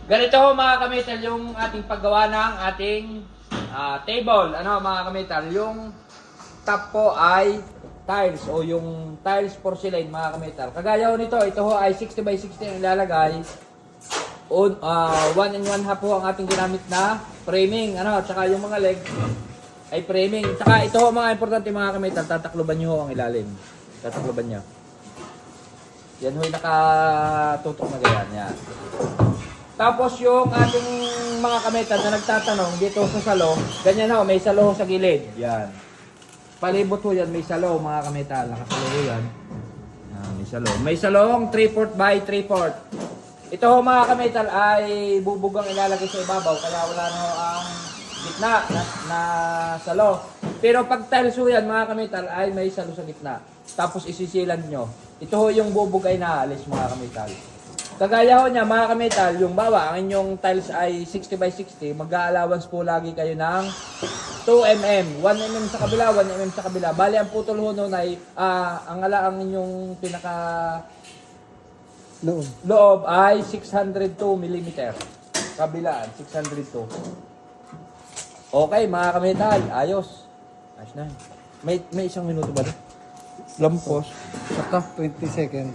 Ganito ho mga kamital yung ating paggawa ng ating table. Ano mga kamital, yung top po ay tiles o yung tiles porcelain mga kamital. Kagaya ho nito, ito ho ay 60 by 60 ang ilalagay. 1 and 1 half po ang ating ginamit na framing. Ano, tsaka yung mga leg ay framing. Tsaka ito ho mga importante mga kamital, tatakloban nyo ho ang ilalim. Tatakloban nyo. Yan ho yung nakatutok na ganyan. Yan. Tapos yung ating mga kamital na nagtatanong dito sa salo, ganyan ho, may salo ho sa gilid. Yan. Palibot ho yan, may salo mga kamital. Nakasalo ho yan. Yan, may salo. May salong 3/4 by 3/4. Ito ho mga kamital ay bubugang ilalagay sa ibabaw kaya wala na ho ang gitna na salo. Pero pag tiles ho yan mga kamital ay may salo sa gitna. Tapos isisilan nyo. Ito ho yung bubog ay naalis mga kamital. Kagaya ho niya mga kamital, yung bawa, ang inyong tiles ay 60 by 60, mag-a-allowance po lagi kayo ng 2 mm, 1 mm sa kabila, 1 mm sa kabila. Bali ang putol ho nun ay, ang inyong pinaka loob ay 602 mm. Kabilaan, 602. Okay mga kamital, ayos. Ayos na. May isang minuto ba doon? Lampos. Saka 20 seconds.